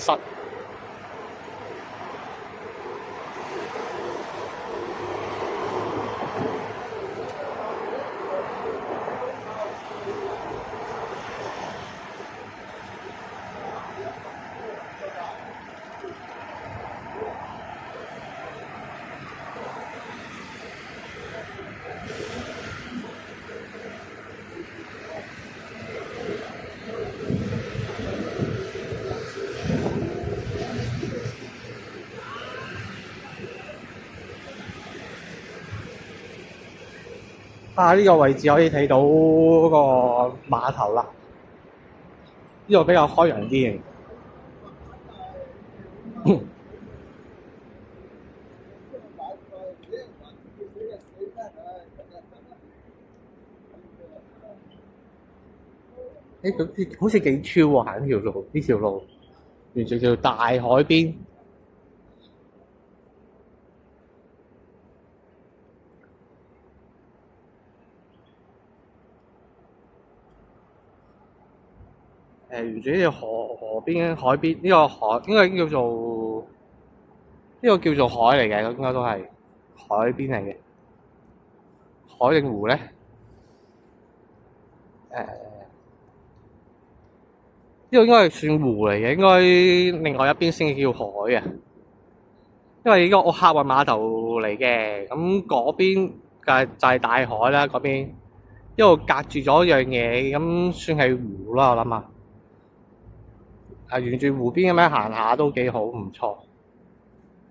室。呢個位置可以睇到嗰個碼頭啦，呢度比較開揚啲嘅。佢好似幾超喎，呢條路沿住條大海邊。沿住呢條河邊海邊，呢個海應該叫做海嚟嘅，應該都係海邊嚟嘅。海定湖咧？呢個應該係算湖嚟嘅，應該另外一邊先叫海啊。因為呢個客運碼頭嚟嘅，咁嗰邊就係大海啦。嗰邊一路隔住咗一樣嘢，咁算係湖啦。我諗沿住湖邊咁樣行下都幾好，唔錯。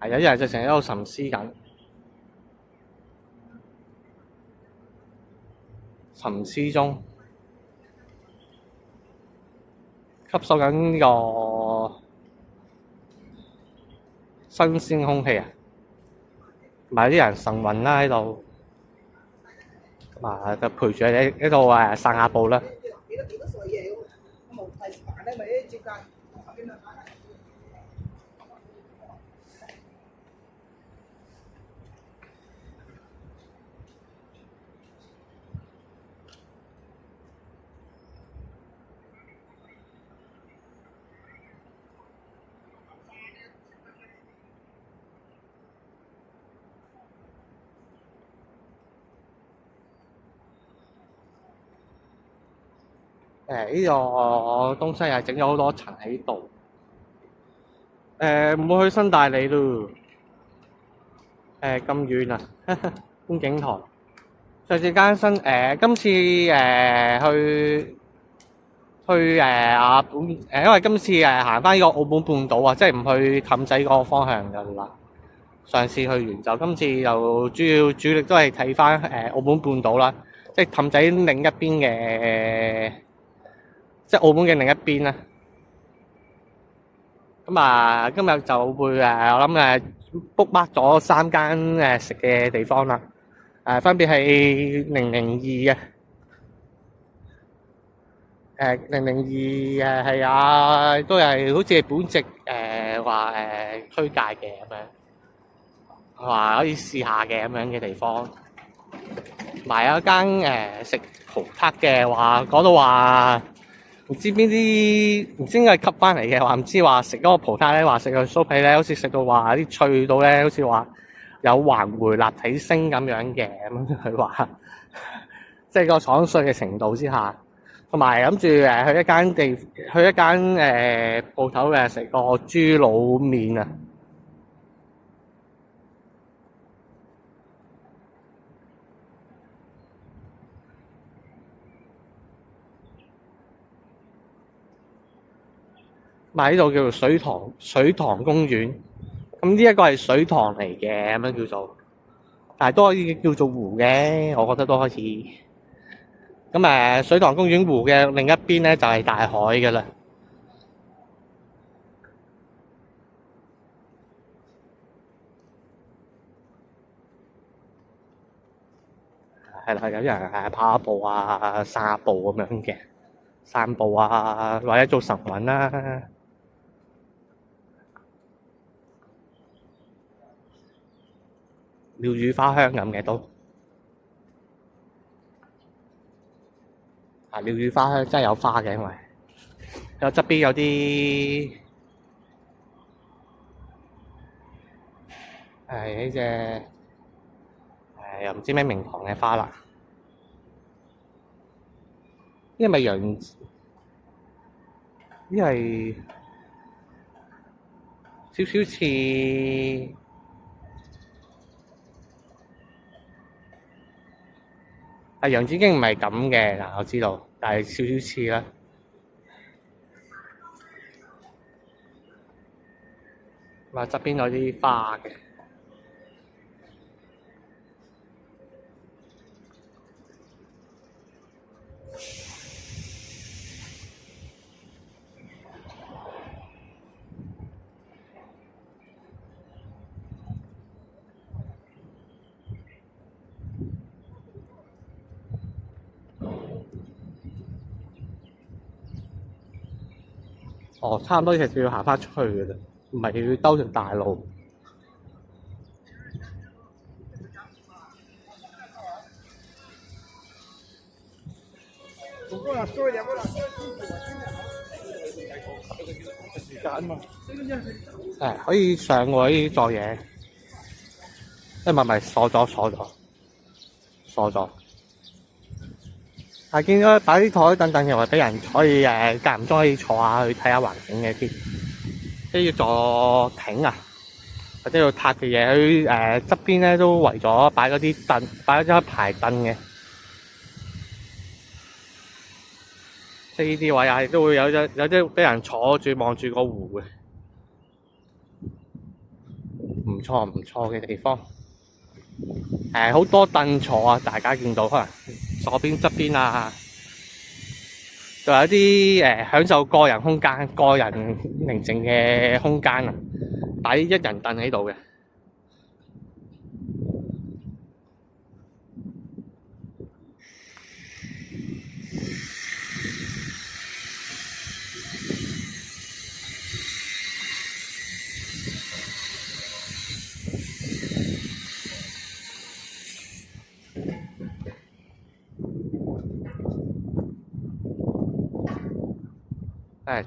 有啲人就成日喺度沉思緊，沉思中吸收緊呢個新鮮空氣啊！同埋啲人晨運啦喺度，就陪住你喺度散下步啦。呢個東西係整咗好多層喺度。唔會去新大理咯。咁遠啊，觀景台。上次間今次因為今次行翻呢個澳門半島啊，即係唔去氹仔嗰個方向㗎啦。上次去完就今次就主力都係睇翻澳門半島啦，即係氹仔另一邊嘅，即係澳門嘅另一邊啦。咁今日就會我諗book mark 咗3間食嘅地方啦。分別係002002係都係好似係本席話推介嘅咁樣，話可以試下嘅咁樣嘅地方。同埋有一間食葡撻嘅話，講到話唔知邊啲，唔知應該係吸翻嚟嘅話，唔知話食嗰個葡撻咧，話食個酥皮咧，好似食到話啲脆到咧，好似話有環迴立體聲咁樣嘅，咁佢話即係個爽脆嘅程度之下，同埋諗住去一間鋪頭食個豬腦麵啊！呢度叫做水塘公園，咁呢一個係水塘嚟嘅，咁樣叫做，但係都可以叫做湖嘅，我覺得都可以。咁水塘公園湖嘅另一邊咧就係大海㗎啦。係啦，有啲人跑下步啊、散下步咁樣嘅，散步啊，或者做晨運啦。鳥語花香咁嘅都，鳥語花香真係有花嘅，因為有側邊有啲係呢隻又唔知咩名堂嘅花啦。呢係咪楊？呢係少少似洋紫荊，唔係咁嘅嗱，我知道，但係少少似啦。話側邊有啲花嘅。哦，差唔多，其實要行翻出去嘅啦，唔係要兜條大路。可以上喎呢啲座嘢，唔係鎖咗。係見到擺啲台等等，又係俾人可以間唔中可以坐下去睇下環境嘅啲，即係要坐艇啊，或者要撻嘅嘢。佢側邊咧都圍咗擺嗰啲凳，擺咗一排凳嘅。即係呢啲位啊，都會有啲俾人坐住望住個湖嘅，唔錯嘅地方。好多凳坐啊，大家見到可能左邊側邊啊，仲有啲享受個人空間、個人寧靜嘅空間啊，擺一人凳喺度嘅。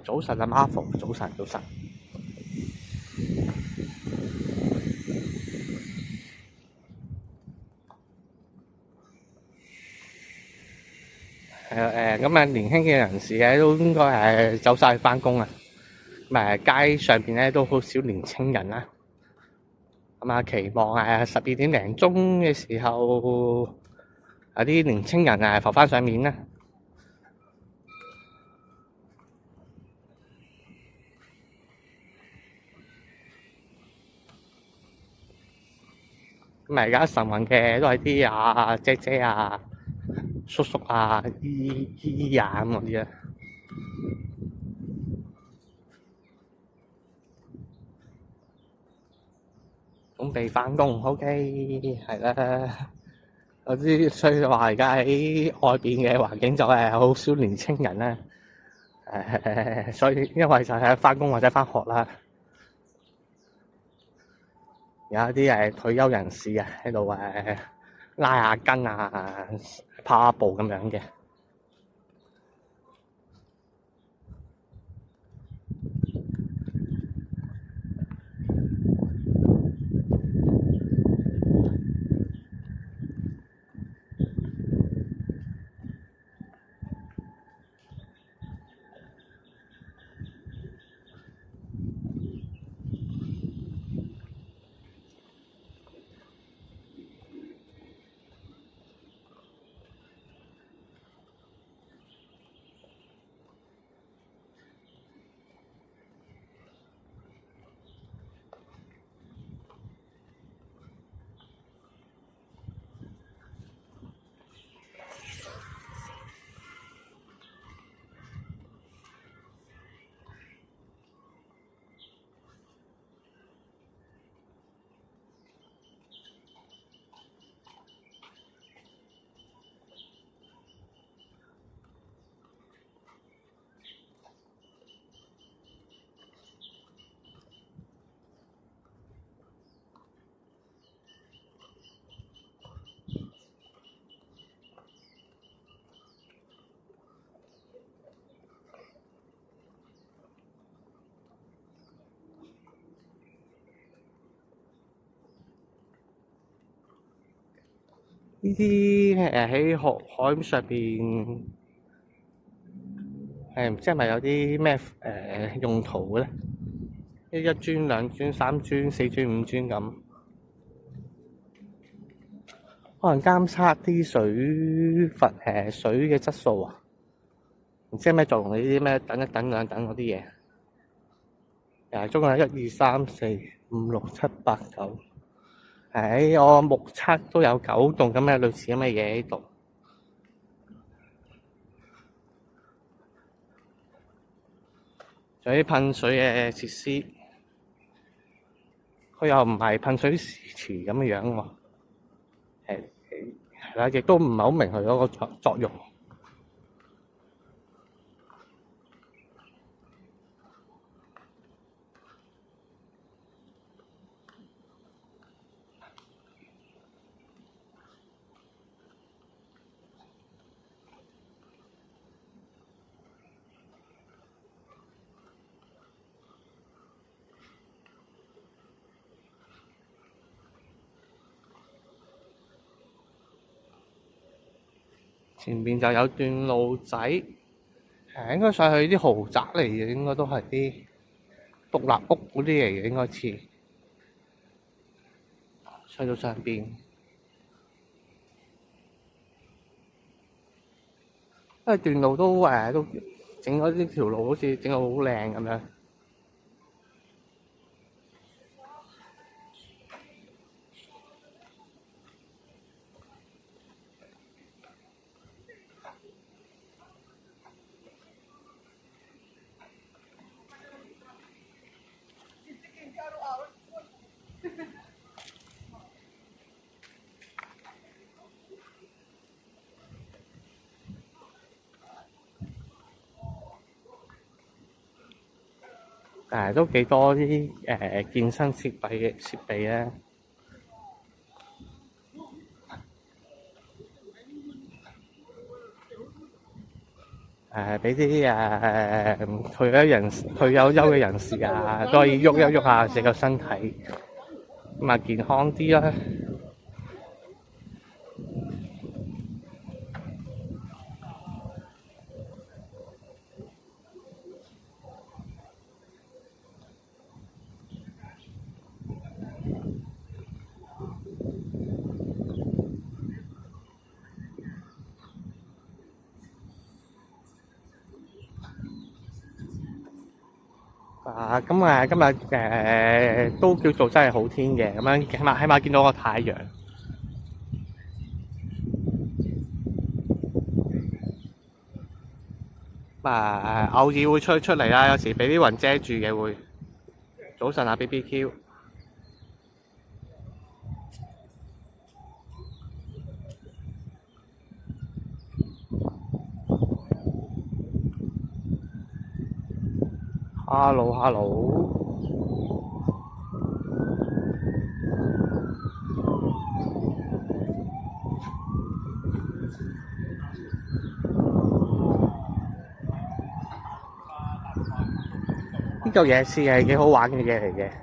早晨啊，Marvel，早晨。咁啊，年輕嘅人士咧都應該係走晒去返工啊。咁街上邊咧都好少年青人啦。咁啊，期望12點零鐘嘅時候，有啲年青人浮返上面啦。咁而家晨運嘅都係啲姐姐啊、叔叔啊、姨姨啊咁嗰啲啊。準備返工，OK，係啦。我知，所以話而家喺外邊嘅環境就係好少年青人啦。所以因為就係返工或者返學啦。有一啲退休人士啊喺度拉下筋啊、跑下步咁樣嘅。呢啲喺海上邊唔知係咪有啲咩用途嘅咧？一磚、兩磚、三磚、四磚、五磚咁，可能監測啲水嘅質素啊，唔知係咩作用？呢啲咩等一等兩等嗰啲嘢，總共有1、2、3、4、5、6、7、8、9。我目測都有9棟咁嘅類似咁嘅嘢喺度。仲有啲噴水嘅設施，佢又唔係噴水池咁嘅樣喎。係啦，亦都唔係好明佢嗰個作用。前面就有段路仔，應該上去啲豪宅嚟嘅，應該都係啲獨立屋嗰啲嚟嘅，應該似上到上邊，因為段路都整咗呢條路，好似整到好靚咁樣。都幾多啲健身設備咧。俾啲退休嘅人士啊，都可以喐一喐下自己個身體，咁啊健康啲啦。今日都叫做真係好天嘅，咁樣起碼見到個太陽。偶爾會出嚟啦，有時俾啲雲遮住嘅會。早晨啊 BBQ。Hello。呢嚿嘢係幾好玩嘅嘢嚟嘅，呢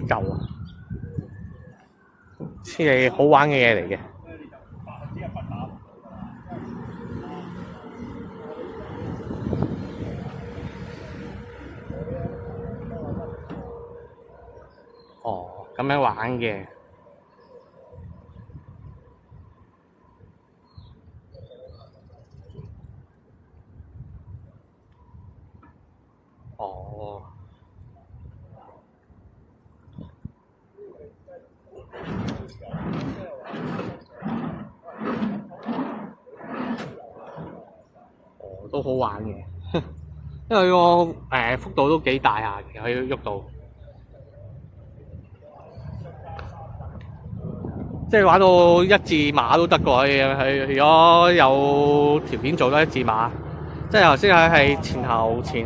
嚿啊，似係好玩嘅嘢嚟嘅。哦，咁樣玩嘅。哦。都好玩嘅，因為個幅度都幾大下嘅，可以喐到。即係玩到1字馬都得㗎，佢如果有條件做到1字馬，即係頭先係前後咁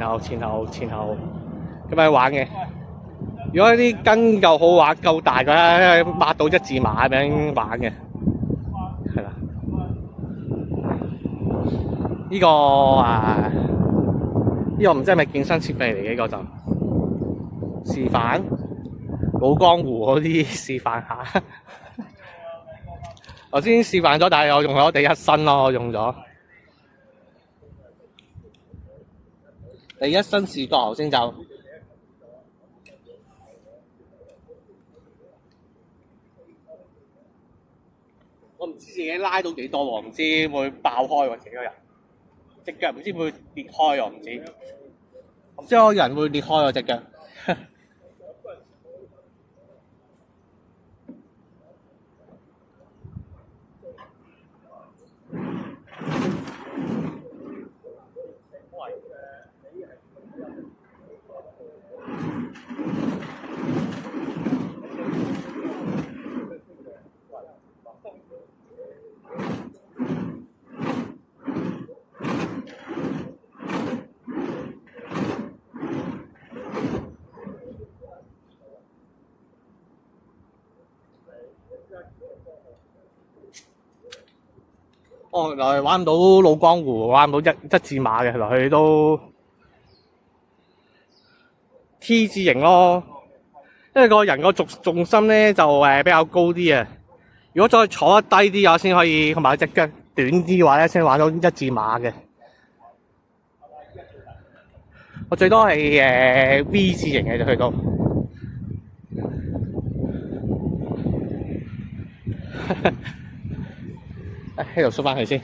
樣玩嘅。如果啲筋夠好玩、夠大嘅，抹到1字馬咁樣玩嘅，係啦。呢個唔知係咪健身設備嚟嘅，呢個就示範老江湖嗰啲示範下。我先示範咗，但係我用咗第一身咯，我用咗第一身視覺頭先就。我唔知自己拉到幾多喎，唔知會爆開喎，成個人隻腳唔知會裂開喎，唔知我人會裂開喎隻腳。哦，原來玩唔到老江湖，玩唔到一字馬嘅，來去都 T 字形咯。因為個人個重心咧就比較高啲啊。如果再坐得低啲嘅話，先可以同埋隻腳短啲嘅話咧，先玩到一字馬嘅。我最多係V 字形嘅就去到。喺度縮翻去先。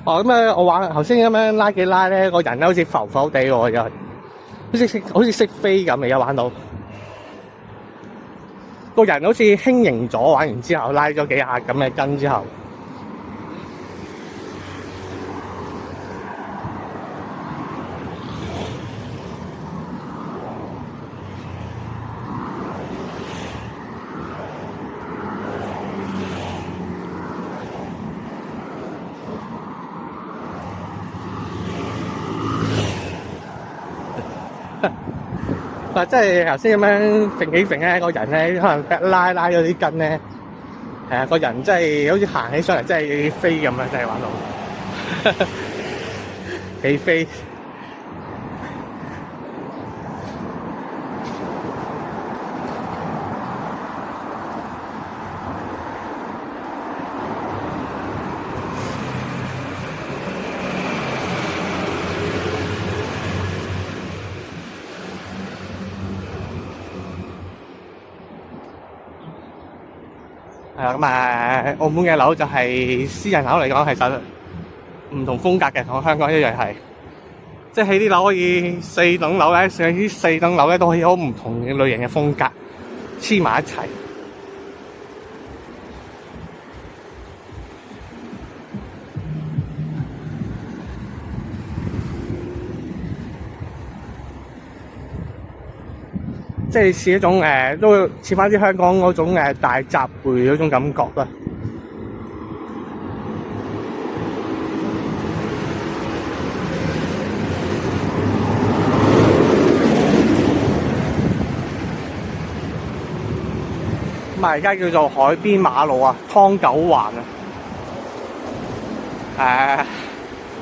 哦，咁我玩頭先咁樣拉幾拉咧，個人咧好似浮浮地喎，又好似識飛咁，而家玩到個人好似輕盈咗，玩完之後拉咗幾下咁嘅筋之後。嗱，即係頭先咁樣揈起揈咧，個人咧可能拉咗啲筋咧，係啊，個人真係好似行起上嚟真係飛咁啊！真係玩到起飛。係啦，咁澳門嘅樓就係私人樓嚟講，其實唔同風格嘅，同香港一樣係，即係啲樓可以四等樓咧，上啲四等樓咧都可以好唔同嘅類型嘅風格黐埋一齊。即係似一種都似翻啲香港嗰種大集會嗰種感覺啦。咁而家叫做海邊馬路啊，湯九環啊。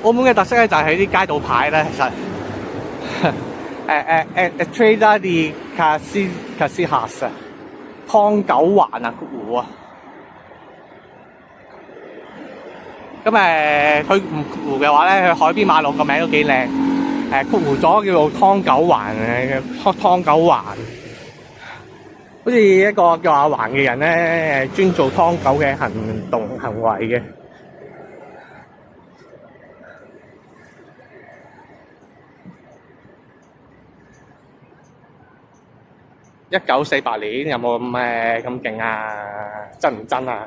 澳門嘅特色咧就係喺啲街道牌咧，其實Entrada de Casihas 啊，湯九環啊，湖啊。咁佢唔湖嘅話咧，佢海邊馬路個名都幾靚。括弧咗叫做湯九環嘅湯九環，好似一個叫阿環嘅人咧，專做湯九嘅行為嘅。1948年有冇咁勁啊？真唔真啊？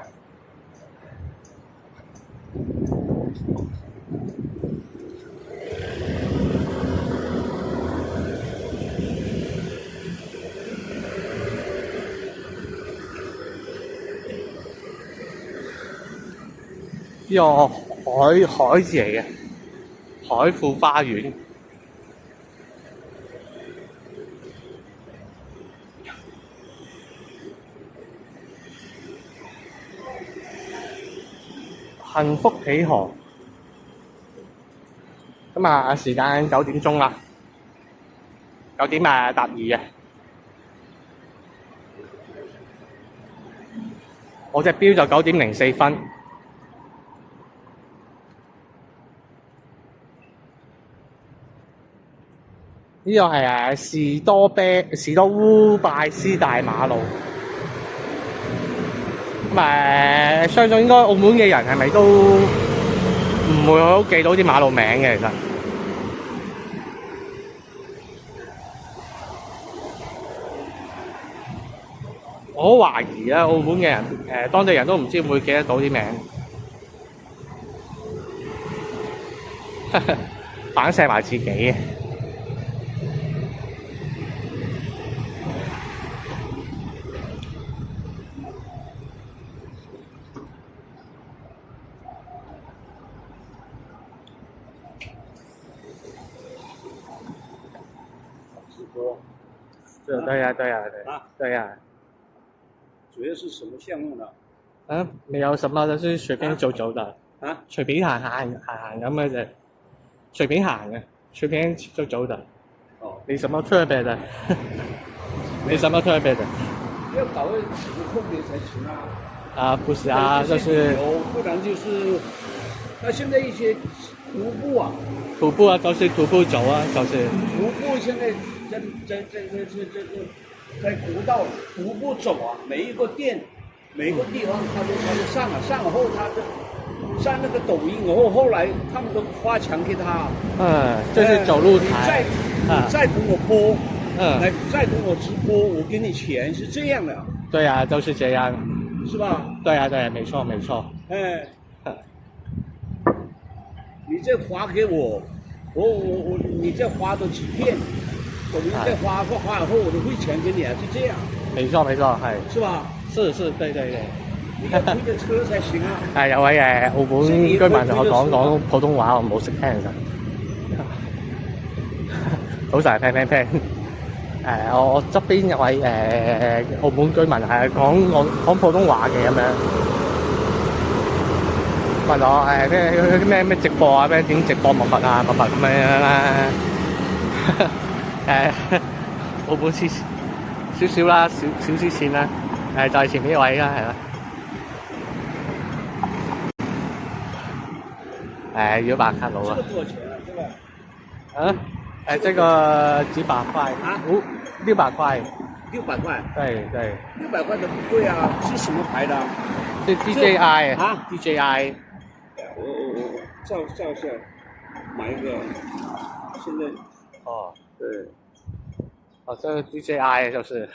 呢個海字嚟嘅，海富花園。幸福喜河。咁時間9點鐘啦。9點12嘅。我隻錶就9點04分。呢個係士多烏拜斯大馬路。咁相信應該澳門嘅人係咪都唔會好記到啲馬路名嘅其實。我好懷疑啊，澳門嘅人當地人都唔知會唔會記得到啲名。反射埋自己嘅。对呀，对呀。主要是什么项目呢？没有什麼，就是隨便走走的。隨便行咁嘅啫，隨便行嘅，隨便走走的。哦。沒什麼特別的，沒什麼特別的。要搞個特別才行啊。不是啊，就是。不然就是，那現在一些徒步啊。徒步啊，就是徒步走啊，就是。徒步現在在古道徒步走啊，每一個店，每個地方他都上了，上了後他就上那個抖音，然後後來他們都發牆給他。就是走路台。你再跟我播，來再跟我直播，我給你錢，是這樣的。對啊，就是這樣。是吧？對啊，沒錯。你再發給我，你再發多幾片。我們再花以後，我就匯錢給你啊，就這樣。沒錯，係。是吧？是，對。你要推着車才行啊。有位澳門居民同我講普通話，我冇識聽其實。早晨，聽。我側邊有位澳門居民係講普通話嘅咁樣，問我咩直播啊，咩點直播乜啊咁樣啦。澳門黐少啦，少啲錢啦，就係前面呢位啦，係啦。要辦卡佬啊。這個多少錢啊？這個？這個幾百塊啊？600塊。600塊？對。600塊都不貴啊，是什麼牌的？是 DJI 啊 ，DJI。我照下，買一個，現在。哦。對。這個 DJI 就是。